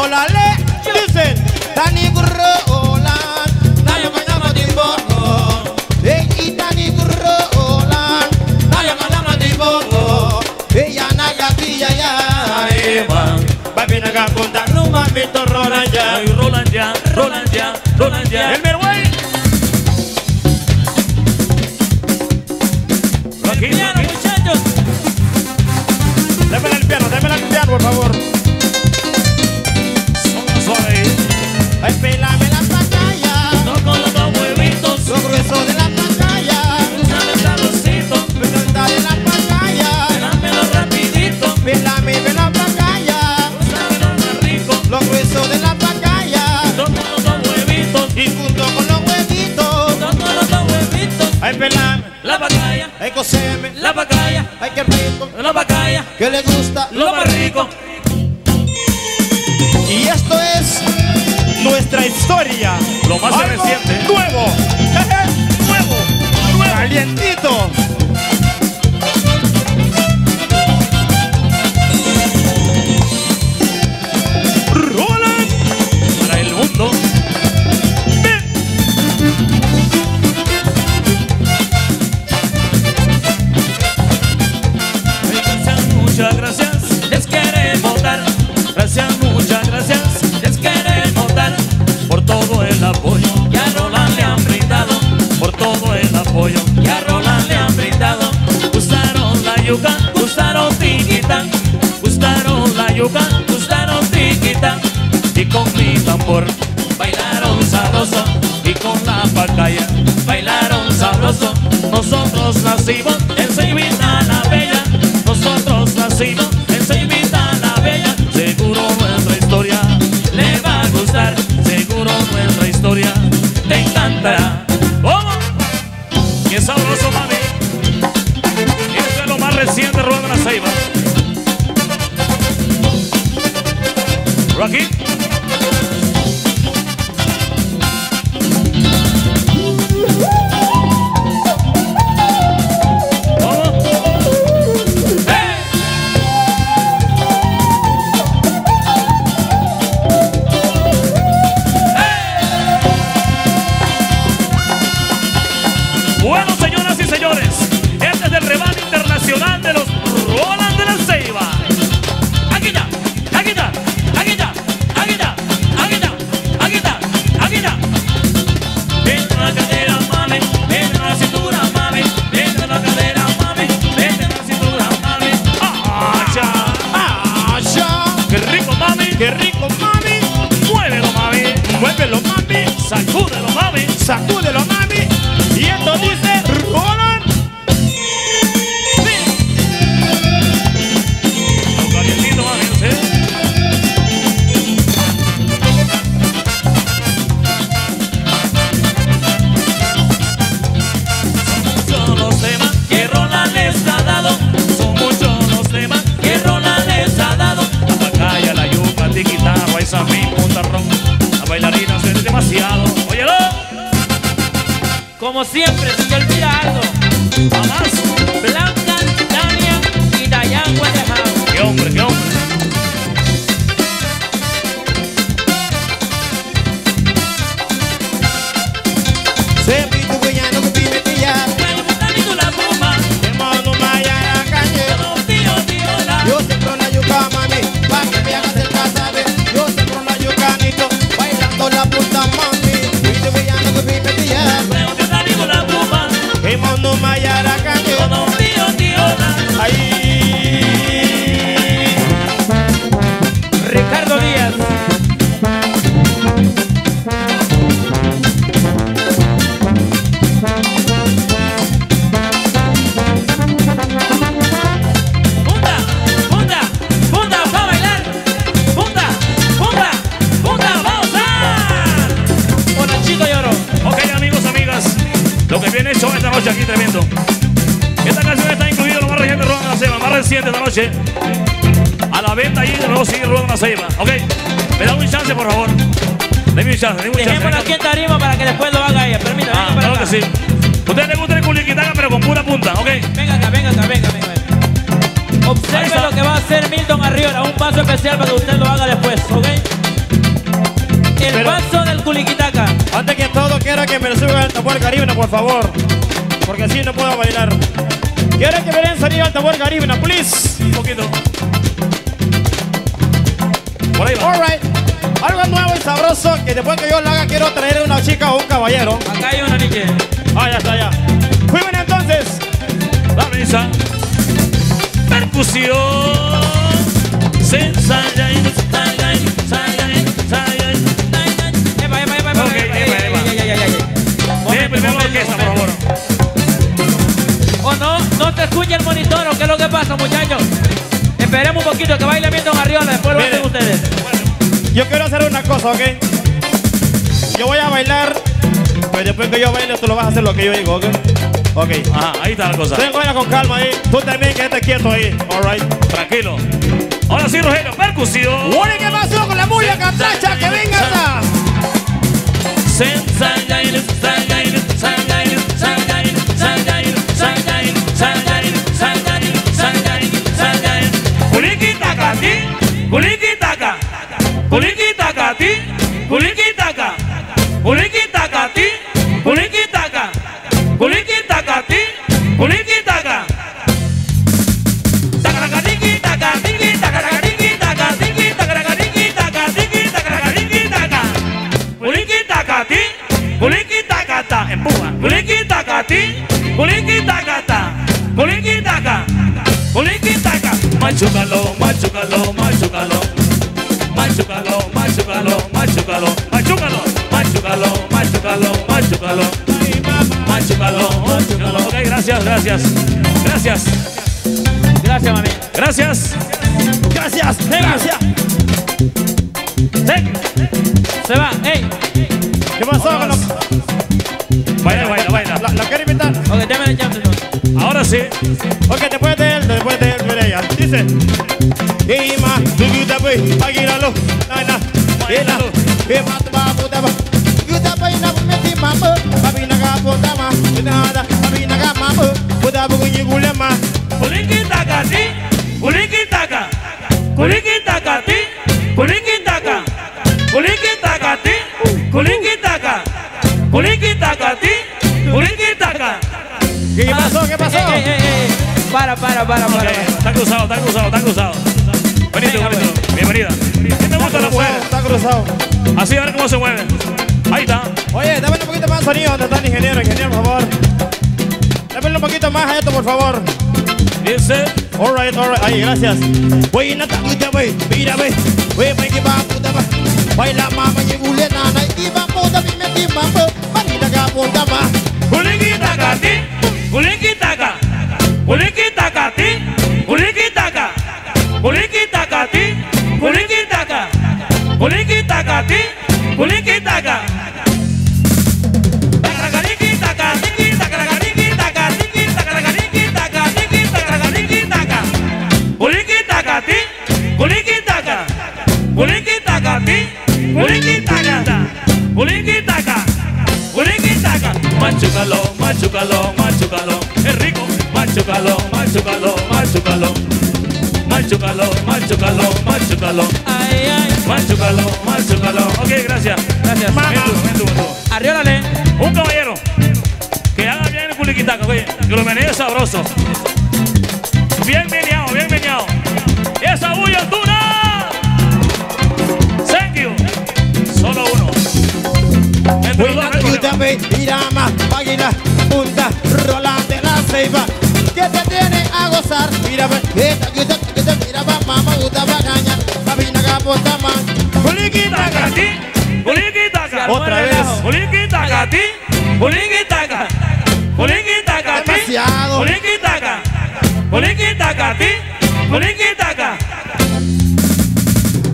la le, dicen, Tani Gurrolan, Nayo Manama Timbongo, y Tani Gurrolan, Nayo Manama Timbongo, ella Nagatilla ya, Papi Naga Punta Ruma, Vito Roland ya, Roland ya, Roland ya, Roland ya. El Merway. Aquí, Piano, muchachos. Démela el piano, por favor. suave. Ay, pélame la pantalla, Toco los dos huevitos, lo grueso de la pantalla, sale el sabrosito, dale la pantalla, dámelo rapidito, pélame la pantalla, sabe lo más rico. lo grueso de la pantalla, Toco los dos huevitos, y junto con los huevitos, toco los dos huevitos. ay, pélame, La pacaya, ay, coseme, la pacaya, ay, qué rico, la pacaya, que le gusta, lo más rico. y esto es nuestra historia, Lo más algo reciente. nuevo, Nuevo, nuevo. calientito. Roland Para el mundo. Gracias, muchas gracias, les queremos dar. Gracias, muchas gracias, les queremos dar. Por todo el apoyo que a Roland le han brindado. Por todo el apoyo que a Roland le han brindado. Gustaron la yuca, gustaron tiquita. Gustaron la yuca, gustaron tiquita. Y con mi tambor bailaron sabroso. Y con la pacaya bailaron sabroso. Nosotros nacimos en Ceibita la Bella. Nosotros nacimos en Ceibita la Bella. Seguro nuestra historia le va a gustar. Seguro nuestra historia te encantará. ¿Cómo? ¡Qué sabroso, mami! Esto es lo más reciente, Roland de la Ceiba. Por aquí. ¿Cómo? ¡Hey! Bueno, señoras y señores, este es el rebaño internacional de los Roland de la Ceiba. Aquí está, aquí está, aquí está, aquí está, aquí está, aquí está, aquí está. Vete la cadera, mami, vete la cintura, mami, vete la cadera, mami, vete la cintura, mami. ¡Ah, ¡Asha! ¡Qué rico, mami! ¡Qué rico, mami! ¡Muévelo, mami! Muévelo, mami, ¡Sacúdelo, mami! sacúdelo, mami. Y esto dice Roland. Lo calientito, mami, no sé. Son muchos los temas que Roland les ha dado. Son muchos los temas que Roland les ha dado. La pacaya, la yuca, tiquita, guaysamín, montarrón. La bailarina se demasiado. ¡Óyelo! Como siempre, si te olvida algo. ¡Mamás! Blanca, Tania y Dayan Guadalajara. ¡Qué hombre, qué hombre! Se pitu guayano que pime tía. La pluma, De mono mayara cañe. tío, tío, la. Yo siembro la yuca, mami, pa' que me hagas el casabe. Yo siembro la yucanito, bailando la puta, mami. Pitu guayano que pime tía. Creo que te digo la pluma, De mono mayara cañe. tío, la. Ahí. Ricardo Díaz. Punta, punta, punta, va a bailar. Punta, punta, punta, vamos a. Hola, chico lloro. Ok, amigos, amigas, lo que viene hecho esta noche aquí tremendo. Esta canción está incluida en lo más reciente de Roland de la Ceiba, más reciente esta noche. A la venta allí de nuevo sigue Roland de la Ceiba. Ok, me da un chance, por favor. Deme un chance, deme un chance. Dejémoslo aquí en tarima para que después lo haga ella. Permítame, Ah, venga para claro acá. que sí. A ustedes les gusta el culiquitaca, pero con pura punta, ok. Venga acá, venga acá, venga, venga. Ahí Observe está. lo que va a hacer Milton Arriola. Un paso especial para que usted lo haga después, ¿ok? El Pero- paso del culiquitaca. Antes que todo, quiero que me suban el tambor caribena, por favor. Porque así no puedo bailar. Quiero que me den sonido al tambor caribena, please. Un poquito. Por ahí va. Alright. Algo nuevo y sabroso que después que yo lo haga quiero traer una chica o un caballero. Acá hay una niña. Ah, ya está, ya. Muy bien, entonces. La mesa. Percusión. Sensayain, sayain, sayain, sayain. Epa, epa, epa, epa. Ok, epa. Bien, primero la orquesta, por favor. O no te escucha el monitor, ¿o qué es lo que pasa, muchachos? Esperemos un poquito que baile bien Don Arriola, después lo hacen Miren. ustedes. Yo quiero hacer una cosa, ¿ok? Yo voy a bailar, pero después que yo baile tú lo vas a hacer lo que yo digo, ¿ok? Ok. Ajá, ahí está la cosa. Ten baila con calma ahí. Tú también quédate quieto ahí. Alright. Tranquilo. Ahora sí, Rogelio, percusión. Oye, ¿qué pasó con la bulla catracha? ¡Que venga acá! Sensayain, sayain, sayain, sayain, sayain, sayain, sayain, sayain, sayain, sayain. Kulikitaka-ti, kulikitaka. Kulikitaka-ti, kulikitaka. Kulikitaka-ti, kulikitaka. Kulikitaka-ti, kulikitaka. Takarakaringi, takaringi, takararingi, takaringi, takararingi, takaringi, takararingi, taka. Kulikitaka-ti, kulikitaka-ta. Empuja. Kulikitaka-ti, kulikitaka-ta. Kulikitaka, kulikitaka. Machúcalo, machúcalo, machúcalo. Machúcalo, machúcalo, machúcalo. Machúcalo, machúcalo, machúcalo, machúcalo. Machúcalo, machúcalo. Ok, gracias, gracias. Gracias. Gracias, mami. Gracias. Gracias. Gracias. Thank you. Se va, ey. ¿Qué pasó con los... Baila, baila, baila. ¿La quiere invitar? Ok, déme el chance, entonces. Ahora sí. Ok, después de él, viene ella. Dice. Ima, tuguta boy, agíralo. Naina, ina. Ema tu babu daba. Yuda paina meti mama. Babina ga potama. Nada. Babina ga mama. Buda bugunyi gulema. Kulikitaka-ti, kulikitaka. Kulikitaka-ti, kulikitaka. Kulikitaka-ti, kulikitaka. Kulikitaka-ti, kulikitaka. ¿Qué pasó? ¿Qué pasó? Ey. Para. Ok, está cruzado, está cruzado, está cruzado. Benito, Venga, Benito. Bienvenida. ¿Qué te gusta la mujer? Está cruzado. Así, a ver cómo se mueve. Ahí está. Oye, dame un poquito más de sonido. ¿Dónde está el ingeniero? Ingeniero, por favor. Dame un poquito más a esto, por favor. Dice. Alright. Ahí, gracias. Oye, nata yuda boy. Mira boy. Oye, mai ki babu daba. Baila mama yegule nana. Iba moda mi meti mama. Babina ga potama. Kulikitaka-ti, kulikitaka. Kulikitaka-ti, kulikitaka. Kulikitaka-ti, kulikitaka. Kulikitaka-ti, kulikitaka. Takarakaringi, takaringi, takarakaringi, takaringi, takarakaringi, takaringi, takarakaringi, taka. Kulikitaka-ti, kulikitaka. Kulikitaka-ti, kulikitaka. Kulikitaka, kulikitaka. Machúcalo, machúcalo, machúcalo. Es rico. Machúcalo, machúcalo, machúcalo. Machúcalo, machúcalo, machúcalo. Ay. Machúcalo, machúcalo. Ok, gracias. Gracias. Ven tú. Arriólale. Un caballero que haga bien el culiquitaca, oye, que lo menee sabroso. Bien meneado, bien meneado. Esa bulla altura. Thank you. Solo uno. Entre Oye, los dos, nata no hay yuda problema. boy. Mira ma. Bagina. Punta. Rolante la ceiba. Que te tiene a gozar. Mira boy. Esta yuda. Mira ba mama. Yuda bagaña. Babina ga potama. Kulikitaka-ti, kulikitaka. Otra vez. Kulikitaka-ti, kulikitaka. Kulikitaka-ti, Demasiado. kulikitaka. Kulikitaka-ti, kulikitaka.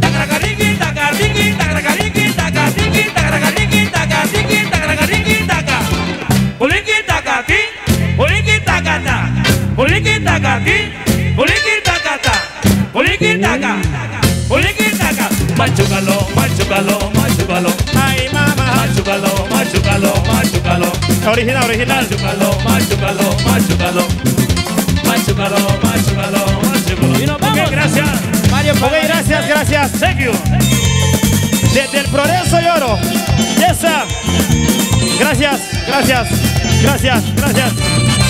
Takarakaringi, takaringi, takarakaringi, takaringi, takarakaringi, takaringi, takarakaringi, taka. Kulikitaka-ti, kulikitaka-ta. Kulikitaka-ti, kulikitaka-ta. Kulikitaka, kulikitaka. Machúcalo, machúcalo, machúcalo. Ay, mamá. Machúcalo, machúcalo, machúcalo. Original. Machúcalo, machúcalo, machúcalo. Machúcalo, machúcalo, machúcalo. Y nos vamos. Ok, gracias. Mario Ok, Pagani. gracias. Thank you. Desde el Progreso Lloro. Yesa. Gracias, gracias, gracias, gracias.